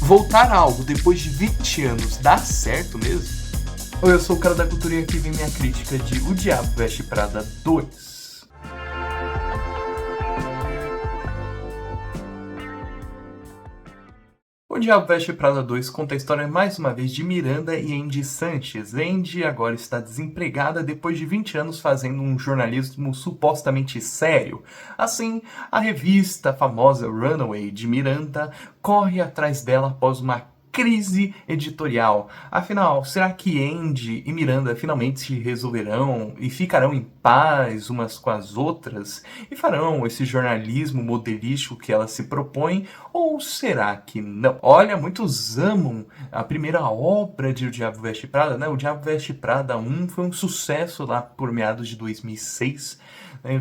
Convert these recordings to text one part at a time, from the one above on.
Voltar a algo depois de 20 anos dá certo mesmo? Oi, eu sou o cara da cultura e aqui vem minha crítica de O Diabo Veste Prada 2. O Diabo Veste Prada 2 conta a história mais uma vez de Miranda e Andy Sanches. Andy agora está desempregada depois de 20 anos fazendo um jornalismo supostamente sério. Assim, a revista famosa Runaway de Miranda corre atrás dela após uma crise editorial. Afinal, será que Andy e Miranda finalmente se resolverão e ficarão em paz umas com as outras e farão esse jornalismo modelístico que ela se propõe? Ou será que não? Olha, muitos amam a primeira obra de O Diabo Veste Prada, né? O Diabo Veste Prada 1 foi um sucesso lá por meados de 2006.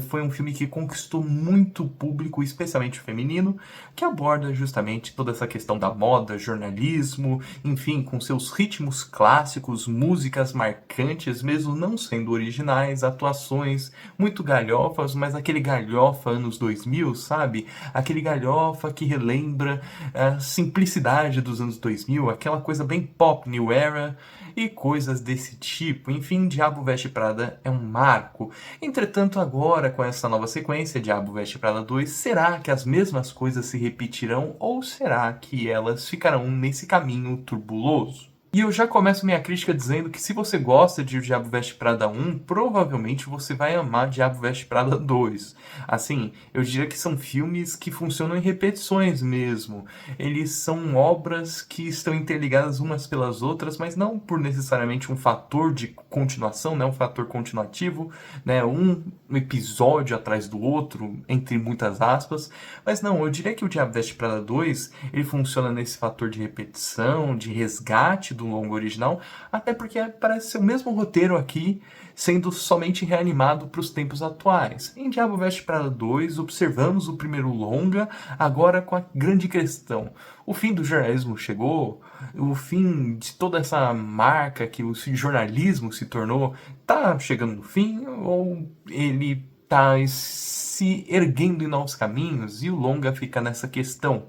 Foi um filme que conquistou muito público, especialmente feminino, que aborda justamente toda essa questão da moda, jornalismo, enfim, com seus ritmos clássicos, músicas marcantes, mesmo não sendo originais, atuações muito galhofas, mas aquele galhofa anos 2000, sabe? Aquele galhofa que relembra a simplicidade dos anos 2000, aquela coisa bem pop, new era e coisas desse tipo. Enfim, Diabo Veste Prada é um marco. Entretanto, agora com essa nova sequência, Diabo Veste Prada 2, será que as mesmas coisas se repetirão ou será que elas ficarão nesse caminho turbuloso? E eu já começo minha crítica dizendo que se você gosta de O Diabo Veste Prada 1, provavelmente você vai amar Diabo Veste Prada 2. Assim, eu diria que são filmes que funcionam em repetições mesmo. Eles são obras que estão interligadas umas pelas outras, mas não por necessariamente um fator de continuação, né? Um fator continuativo, né? Um episódio atrás do outro, entre muitas aspas. Mas não, eu diria que O Diabo Veste Prada 2, ele funciona nesse fator de repetição, de resgate do longo original, até porque parece ser o mesmo roteiro aqui, sendo somente reanimado para os tempos atuais. Em Diabo Veste Prada 2, observamos o primeiro longa, agora com a grande questão. O fim do jornalismo chegou? O fim de toda essa marca que o jornalismo se tornou tá chegando no fim? Ou ele tá se erguendo em novos caminhos? E o longa fica nessa questão.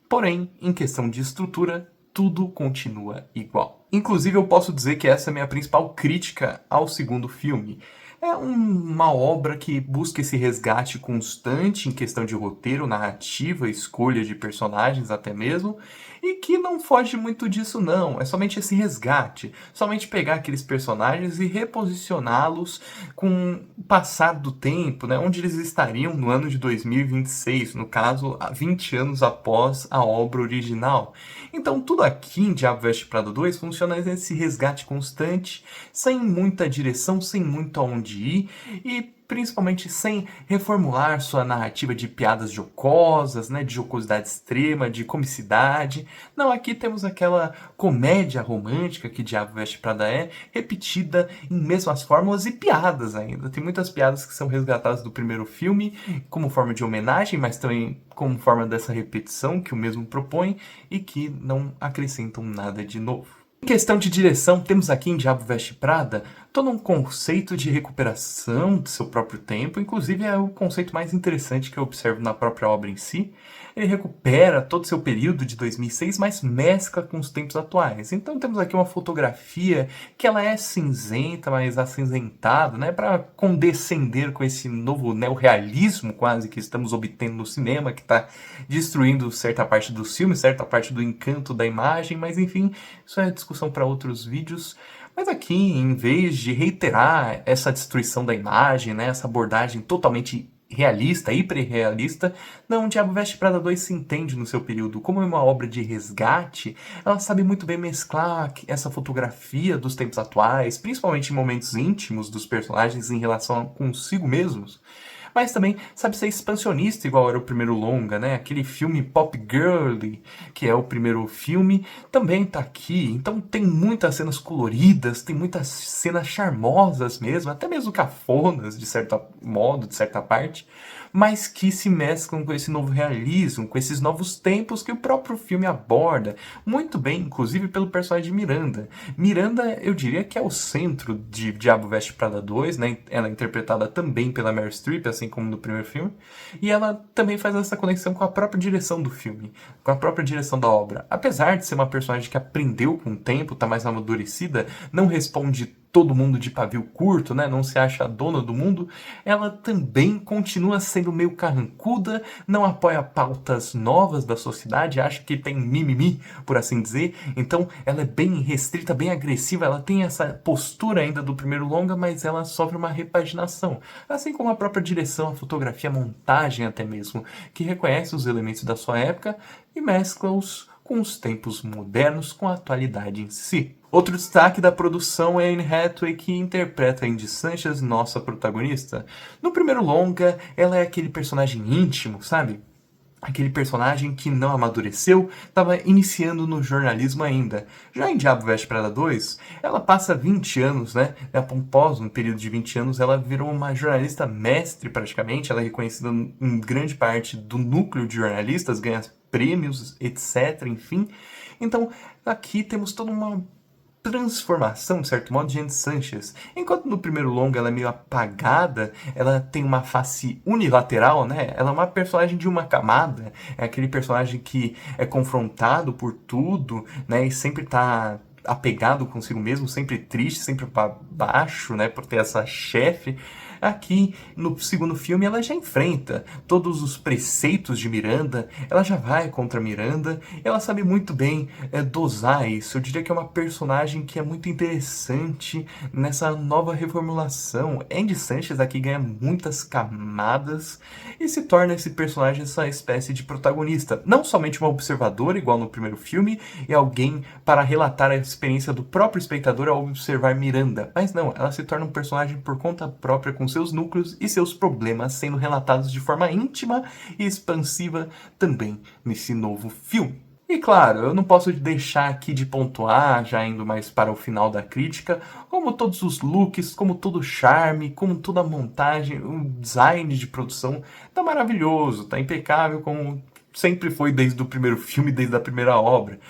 Porém, em questão de estrutura, tudo continua igual. Inclusive, eu posso dizer que essa é a minha principal crítica ao segundo filme. É uma obra que busca esse resgate constante em questão de roteiro, narrativa, escolha de personagens até mesmo, e que não foge muito disso não, é somente esse resgate, somente pegar aqueles personagens e reposicioná-los com o passar do tempo, né, onde eles estariam no ano de 2026, no caso, 20 anos após a obra original. Então tudo aqui em Diabo Veste Prada 2 funciona nesse resgate constante, sem muita direção, sem muito aonde ir e principalmente sem reformular sua narrativa de piadas jocosas, né, de jocosidade extrema, de comicidade. Não, aqui temos aquela comédia romântica que Diabo Veste Prada é, repetida em mesmas fórmulas e piadas ainda. Tem muitas piadas que são resgatadas do primeiro filme como forma de homenagem, mas também como forma dessa repetição que o mesmo propõe e que não acrescentam nada de novo. Em questão de direção, temos aqui em Diabo Veste Prada todo um conceito de recuperação do seu próprio tempo, inclusive é o conceito mais interessante que eu observo na própria obra em si. Ele recupera todo o seu período de 2006, mas mescla com os tempos atuais. Então temos aqui uma fotografia que ela é cinzenta, mas acinzentada, né, para condescender com esse novo neorrealismo quase que estamos obtendo no cinema, que está destruindo certa parte do filme, certa parte do encanto da imagem, mas enfim, isso é discussão para outros vídeos. Mas aqui, em vez de reiterar essa destruição da imagem, né, essa abordagem totalmente realista, hiperrealista, não, Diabo Veste Prada 2 se entende no seu período. Como é uma obra de resgate, ela sabe muito bem mesclar essa fotografia dos tempos atuais, principalmente em momentos íntimos dos personagens em relação a consigo mesmos, mas também sabe ser expansionista igual era o primeiro longa, né? Aquele filme pop girly, que é o primeiro filme, também tá aqui. Então tem muitas cenas coloridas, tem muitas cenas charmosas mesmo, até mesmo cafonas, de certo modo, de certa parte. mas que se mesclam com esse novo realismo, com esses novos tempos que o próprio filme aborda, muito bem, inclusive pelo personagem de Miranda. Miranda, eu diria que é o centro de Diabo Veste Prada 2, né? Ela é interpretada também pela Meryl Streep, assim como no primeiro filme, e ela também faz essa conexão com a própria direção do filme, com a própria direção da obra. Apesar de ser uma personagem que aprendeu com o tempo, tá mais amadurecida, não responde todo mundo de pavio curto, né? Não se acha a dona do mundo, ela também continua sendo meio carrancuda, não apoia pautas novas da sociedade, acha que tem mimimi, por assim dizer. Então, ela é bem restrita, bem agressiva, ela tem essa postura ainda do primeiro longa, mas ela sofre uma repaginação. Assim como a própria direção, a fotografia, a montagem até mesmo, que reconhece os elementos da sua época e mescla-os com os tempos modernos, com a atualidade em si. Outro destaque da produção é Anne Hathaway, que interpreta Andy Sanchez, nossa protagonista. No primeiro longa, ela é aquele personagem íntimo, sabe? Aquele personagem que não amadureceu, estava iniciando no jornalismo ainda. Já em Diabo Veste Prada 2, ela passa 20 anos, né? Após um período de 20 anos, ela virou uma jornalista mestre praticamente. Ela é reconhecida em grande parte do núcleo de jornalistas, ganha prêmios, etc, enfim. Então, aqui temos toda uma transformação, de certo modo, de Anne Sanchez. Enquanto no primeiro longa ela é meio apagada, ela tem uma face unilateral, né? Ela é uma personagem de uma camada, é aquele personagem que é confrontado por tudo, né? E sempre tá apegado consigo mesmo, sempre triste, sempre para baixo, né? Por ter essa chefe. Aqui no segundo filme ela já enfrenta todos os preceitos de Miranda, ela já vai contra Miranda, ela sabe muito bem dosar isso. Eu diria que é uma personagem que é muito interessante nessa nova reformulação. Andy Sanchez aqui ganha muitas camadas e se torna esse personagem essa espécie de protagonista. Não somente uma observadora, igual no primeiro filme, e alguém para relatar a experiência do próprio espectador ao observar Miranda, mas não, ela se torna um personagem por conta própria, com seus núcleos e seus problemas sendo relatados de forma íntima e expansiva também nesse novo filme. E claro, eu não posso deixar aqui de pontuar, já indo mais para o final da crítica, como todos os looks, como todo o charme, como toda a montagem, o design de produção tá maravilhoso, tá impecável, como sempre foi desde o primeiro filme, desde a primeira obra.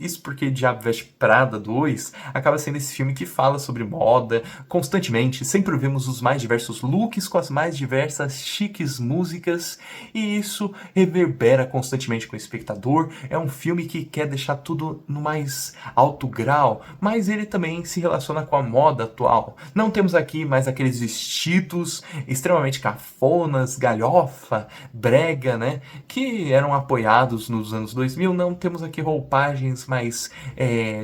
Isso porque Diabo Veste Prada 2 acaba sendo esse filme que fala sobre moda constantemente. Sempre vemos os mais diversos looks com as mais diversas chiques músicas e isso reverbera constantemente com o espectador. É um filme que quer deixar tudo no mais alto grau, mas ele também se relaciona com a moda atual. Não temos aqui mais aqueles vestidos extremamente cafonas, galhofa, brega, né? Que eram apoiados nos anos 2000, não temos aqui roupagens mais,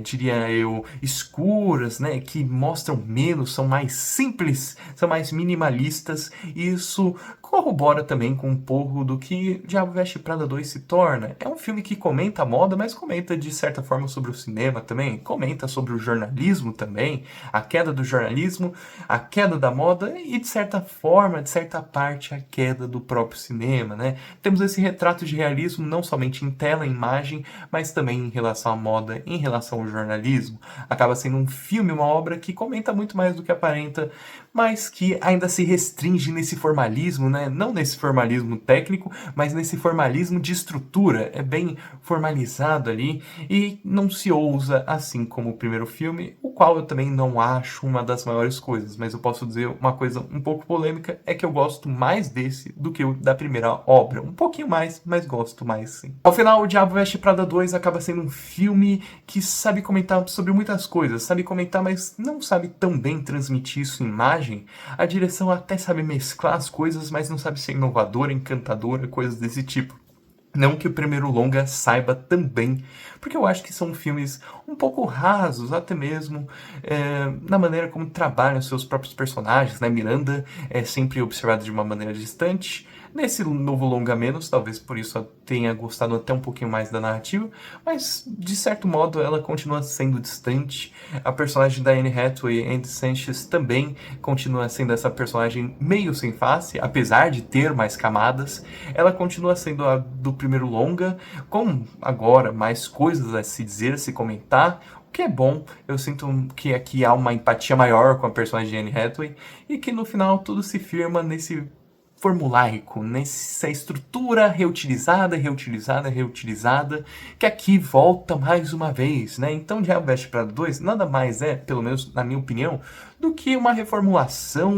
diria eu, escuras, né, que mostram menos, são mais simples, são mais minimalistas, e isso corrobora também com um pouco do que Diabo Veste Prada 2 se torna. É um filme que comenta a moda, mas comenta de certa forma sobre o cinema também, comenta sobre o jornalismo também, a queda do jornalismo, a queda da moda e de certa forma, de certa parte, a queda do próprio cinema, né? Temos esse retrato de realismo não somente em tela, em imagem, mas também em relação à moda, em relação ao jornalismo. Acaba sendo um filme, uma obra que comenta muito mais do que aparenta, mas que ainda se restringe nesse formalismo, né? Não nesse formalismo técnico, mas nesse formalismo de estrutura. É bem formalizado ali e não se ousa assim como o primeiro filme, o qual eu também não acho uma das maiores coisas, mas eu posso dizer uma coisa um pouco polêmica, é que eu gosto mais desse do que o da primeira obra. Um pouquinho mais, mas gosto mais sim. Ao final, o Diabo Veste Prada 2 acaba sendo um filme que sabe comentar sobre muitas coisas, sabe comentar, mas não sabe tão bem transmitir isso em imagem. A direção até sabe mesclar as coisas, mas não sabe ser inovadora, encantadora, coisas desse tipo. Não que o primeiro longa saiba também, porque eu acho que são filmes um pouco rasos, até mesmo na maneira como trabalham seus próprios personagens, né? Miranda é sempre observada de uma maneira distante. Nesse novo longa menos, talvez por isso eu tenha gostado até um pouquinho mais da narrativa, mas de certo modo ela continua sendo distante. A personagem da Anne Hathaway, Andy Sanchez, também continua sendo essa personagem meio sem face, apesar de ter mais camadas. Ela continua sendo a do primeiro longa, com agora mais coisas a se dizer, a se comentar, o que é bom. Eu sinto que aqui há uma empatia maior com a personagem de Anne Hathaway e que no final tudo se firma nesse formulaico, nessa estrutura reutilizada, que aqui volta mais uma vez, né? Então, Diabo Veste Prada 2 nada mais é, pelo menos na minha opinião, do que uma reformulação,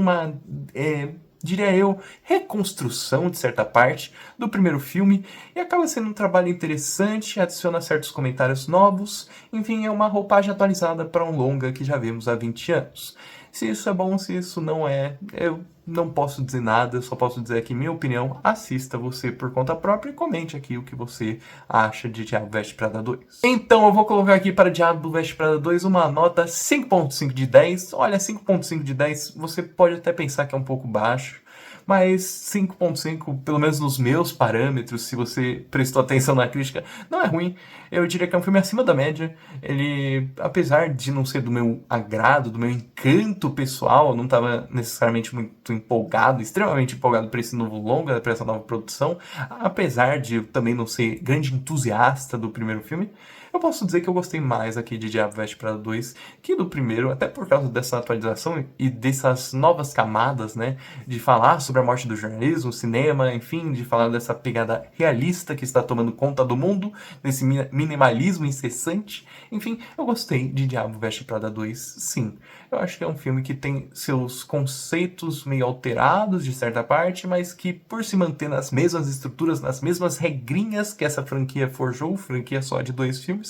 diria eu, reconstrução, de certa parte, do primeiro filme, e acaba sendo um trabalho interessante, adiciona certos comentários novos, enfim, é uma roupagem atualizada para um longa que já vimos há 20 anos. Se isso é bom, se isso não é, eu não posso dizer nada, só posso dizer aqui minha opinião. Assista você por conta própria e comente aqui o que você acha de Diabo Veste Prada 2. Então eu vou colocar aqui para Diabo Veste Prada 2 uma nota 5.5 de 10. Olha, 5.5 de 10 você pode até pensar que é um pouco baixo, mas 5.5, pelo menos nos meus parâmetros, se você prestou atenção na crítica, não é ruim. Eu diria que é um filme acima da média. Ele, apesar de não ser do meu agrado, do meu encanto pessoal, eu não estava necessariamente muito empolgado, extremamente empolgado para esse novo longa, para essa nova produção, apesar de eu também não ser grande entusiasta do primeiro filme, eu posso dizer que eu gostei mais aqui de Diabo Veste Prada 2 que do primeiro, até por causa dessa atualização e dessas novas camadas, né, de falar sobre a morte do jornalismo, cinema, enfim, de falar dessa pegada realista que está tomando conta do mundo, desse minimalismo incessante. Enfim, eu gostei de Diabo Veste Prada 2, sim. Eu acho que é um filme que tem seus conceitos meio alterados, de certa parte, mas que, por se manter nas mesmas estruturas, nas mesmas regrinhas que essa franquia forjou, franquia só de 2 filmes,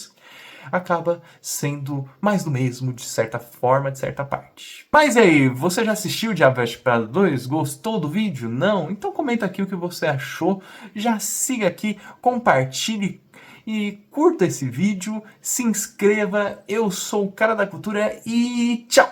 acaba sendo mais do mesmo, de certa forma, de certa parte. Mas e aí, você já assistiu Diabo Veste Prada 2? Gostou do vídeo? Não? Então comenta aqui o que você achou, já siga aqui, compartilhe e curta esse vídeo, se inscreva. Eu sou o Cara da Cultura e tchau!